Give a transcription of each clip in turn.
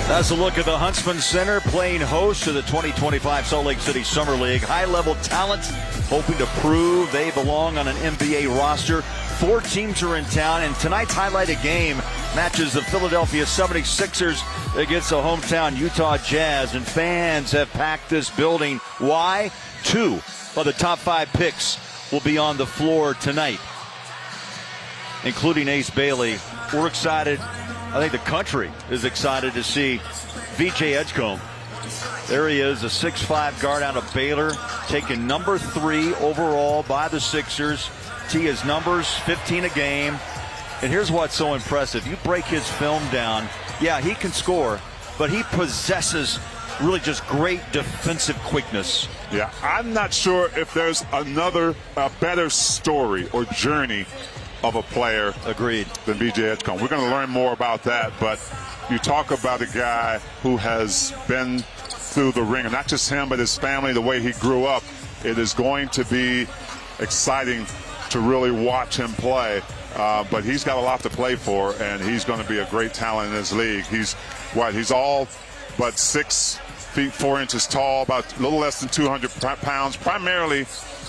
That's a look at the Huntsman Center playing host to the 2025 Salt Lake City Summer League. High-level talent hoping to prove they belong on an NBA roster. 4 teams are in town, and tonight's highlighted game matches the Philadelphia 76ers against the hometown Utah Jazz, and fans have packed this building. Why? 2 of the top 5 picks will be on the floor tonight, including Ace Bailey. We're excited. I think the country is excited to see VJ Edgecombe. There he is, a 6'5" guard out of Baylor, taken number 3 overall by the Sixers. See his numbers, 15 a game. And here's what's so impressive. You break his film down, yeah, he can score, but he possesses really just great defensive quickness. Yeah, I'm not sure if there's another better story or journey of a player agreed than VJ Edgecombe. We're going to learn more about that, but you talk about a guy who has been through the ringer, not just him, but his family, the way he grew up. It is going to be exciting to really watch him play, but he's got a lot to play for, and he's going to be a great talent in this league. He's all but 6 feet 4 inches tall, about a little less than 200 pounds, primarily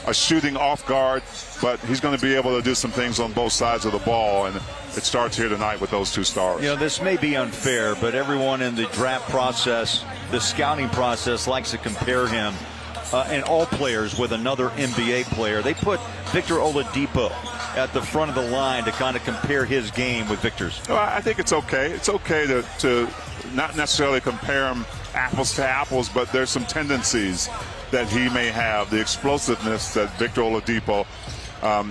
a shooting off guard, but he's going to be able to do some things on both sides of the ball, and it starts here tonight with those 2 stars. You know, this may be unfair, but everyone in the draft process, the scouting process, likes to compare him and all players with another NBA player. They put Victor Oladipo at the front of the line to kind of compare his game with Victor's. Well, I think it's okay. It's okay to not necessarily compare him apples to apples, but there's some tendencies that he may have, the explosiveness that Victor Oladipo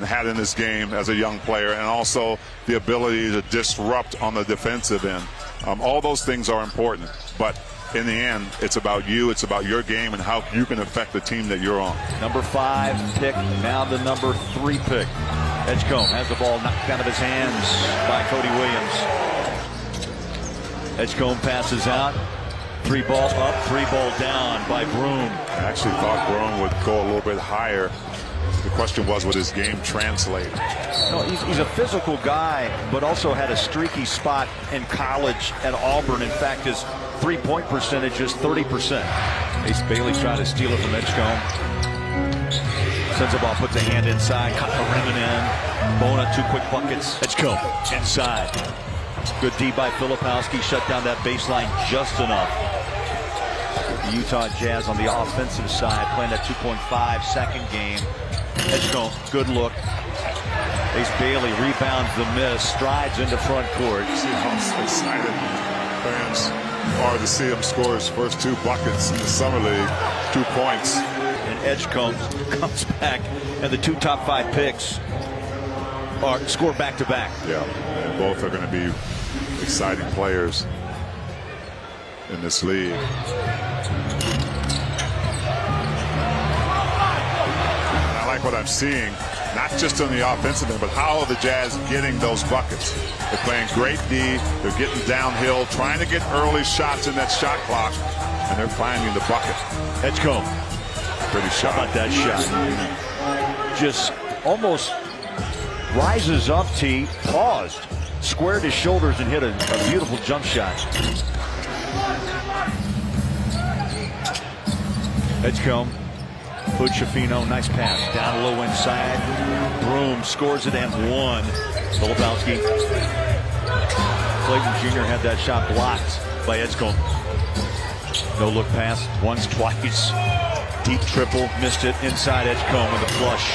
had in his game as a young player, and also the ability to disrupt on the defensive end. All those things are important, but in the end, it's about you, it's about your game and how you can affect the team that you're on. Number 5 pick, now the number 3 pick. Edgecombe has the ball knocked out of his hands by Cody Williams. Edgecombe passes out. 3 ball up, 3 ball down by Broom. I actually thought Broom would go a little bit higher. The question was, would his game translate? No, he's a physical guy, but also had a streaky spot in college at Auburn. In fact, his 3-point percentage is 30%. Ace Bailey trying to steal it from Edgecombe. Sends the ball, puts a hand inside, cut the rim and in. Bona, 2 quick buckets. Edgecombe inside. Good D by Filipowski, shut down that baseline just enough. The Utah Jazz on the offensive side playing that 2.5-second game. Edgecombe, good look. Ace Bailey rebounds the miss, strides into front court. See how excited fans are to see him score his first 2 buckets in the Summer League, 2 points. And Edgecombe comes back, and the 2 top 5 picks are score back-to-back. Yeah, and both are going to be exciting players in this league. I like what I'm seeing, not just on the offensive end, but how are the Jazz getting those buckets? They're playing great D, they're getting downhill, trying to get early shots in that shot clock, and they're finding the bucket. Edgecombe. Pretty shot. How about that shot? Just almost rises up, paused, squared his shoulders and hit a beautiful jump shot. Edgecombe, Hood-Schifino, nice pass, down low inside. Broom scores it and 1. Filipowski. Clayton Jr. had that shot blocked by Edgecombe. No look pass, once, twice. Deep triple, missed it inside Edgecombe with a flush.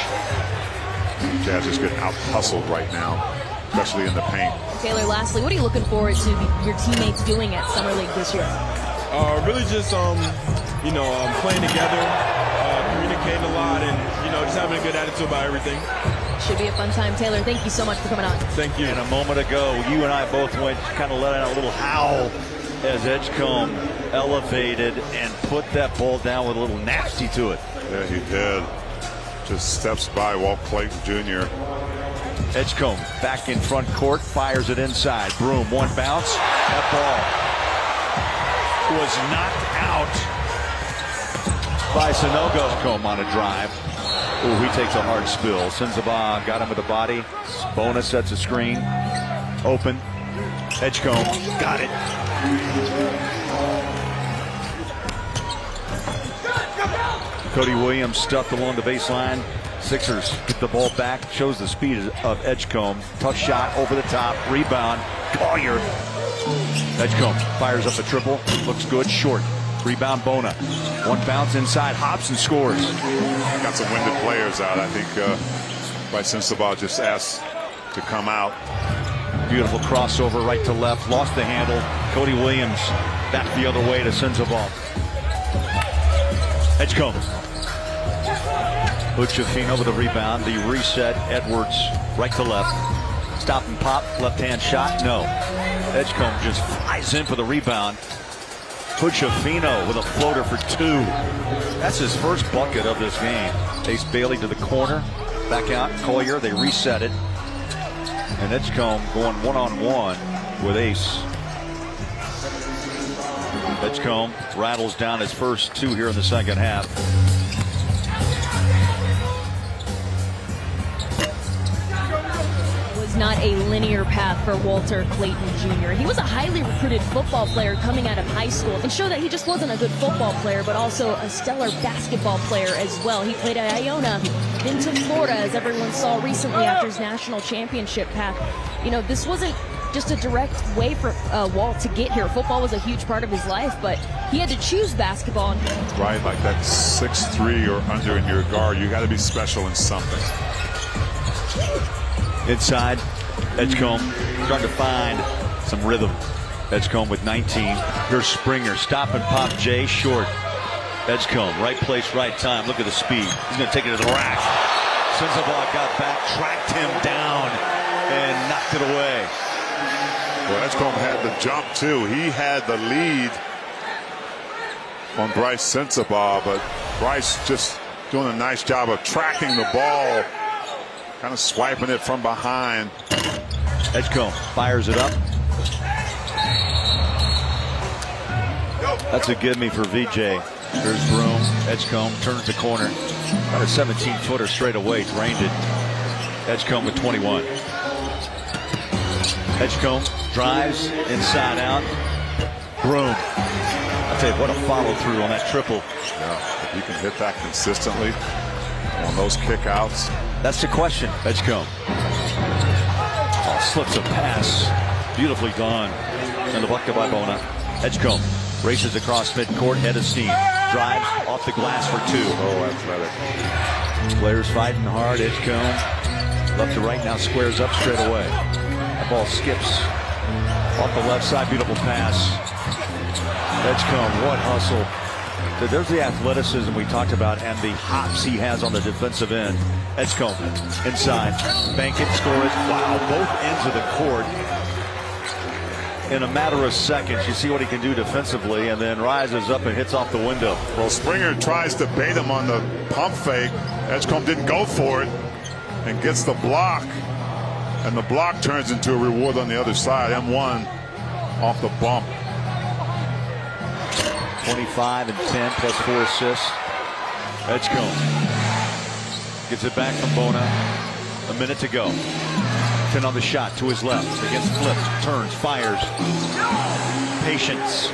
Jazz is getting out-hustled right now, especially in the paint. Taylor, lastly, what are you looking forward to your teammates doing at Summer League this year? Really just, playing together, communicating a lot, and, just having a good attitude about everything. Should be a fun time. Taylor, thank you so much for coming on. Thank you. And a moment ago, you and I both went, kind of let out a little howl as Edgecombe elevated and put that ball down with a little nasty to it. Yeah, he did. Just steps by Walt Clayton Jr. Edgecombe back in front court, fires it inside. Broom, 1 bounce. That ball was knocked out by Sanogo. Edgecombe on a drive. Ooh, he takes a hard spill. Sensabaugh got him with the body. Bona sets a screen. Open. Edgecombe got it. Cody Williams stuffed along the baseline. Sixers get the ball back, shows the speed of Edgecombe. Tough shot over the top, rebound, Collier. Edgecombe fires up a triple, looks good, short. Rebound Bona. One bounce inside, hops and scores. Got some winded players out. I think Bryce Sensabaugh just asked to come out. Beautiful crossover right to left, lost the handle. Cody Williams back the other way to Sensabaugh. Edgecombe. Uchafino with a rebound. The reset. Edwards right to left. Stop and pop. Left hand shot. No. Edgecombe just flies in for the rebound. Uchafino with a floater for two. That's his first bucket of this game. Ace Bailey to the corner. Back out. Collier. They reset it. And Edgecombe going one-on-one with Ace. Edgecombe rattles down his first two here in the second half. Not a linear path for Walter Clayton Jr. He was a highly recruited football player coming out of high school and showed that he just wasn't a good football player, but also a stellar basketball player as well. He played at Iona, then to Florida, as everyone saw recently after his national championship path. You know, this wasn't just a direct way for Walt to get here. Football was a huge part of his life, but he had to choose basketball. Right, like that 6'3" or under in your guard, you got to be special in something. Inside, Edgecombe starting to find some rhythm. Edgecombe with 19. Here's Springer. Stop and pop Jay short. Edgecombe, right place, right time. Look at the speed. He's going to take it to the rack. Sensabaugh got back, tracked him down, and knocked it away. Well, Edgecombe had the jump, too. He had the lead on Bryce Sensabaugh, but Bryce just doing a nice job of tracking the ball. Kind of swiping it from behind. Edgecombe fires it up. That's a give me for VJ. There's Broom. Edgecombe turns the corner. Got a 17-footer straight away. Drained it. Edgecombe with 21. Edgecombe drives inside out. Broom. I'll tell you what, a follow through on that triple. Yeah, if you can hit that consistently on those kickouts. That's the question. Edgecombe. Oh, slips a pass. Beautifully done. And the bucket by Bona. Edgecombe races across midcourt, head of steam. Drives off the glass for two. Oh, athletic. Players fighting hard. Edgecombe left to right, now squares up straight away. The ball skips off the left side. Beautiful pass. Edgecombe, what hustle. There's the athleticism we talked about and the hops he has on the defensive end. Edgecombe inside. Bank it, score it. Wow, both ends of the court. In a matter of seconds, you see what he can do defensively, and then rises up and hits off the window. Well, Springer tries to bait him on the pump fake. Edgecombe didn't go for it and gets the block. And the block turns into a reward on the other side. M1 off the bump. 25 and 10 plus 4 assists. Edgecombe gets it back from Bona. A minute to go. 10 on the shot to his left. Against Flip. Turns, fires. Patience.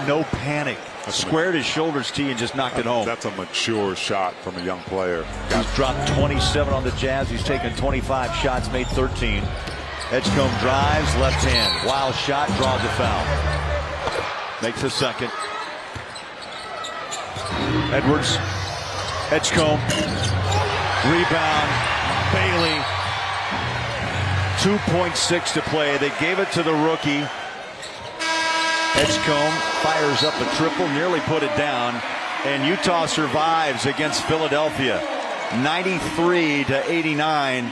No panic. Squared his shoulders T and just knocked it home. That's a mature shot from a young player. He's dropped 27 on the Jazz. He's taken 25 shots, made 13. Edgecombe drives, left hand. Wild shot, draws a foul. Makes a second. Edwards, Edgecombe, rebound, Bailey, 2.6 to play. They gave it to the rookie. Edgecombe fires up a triple, nearly put it down, and Utah survives against Philadelphia, 93-89.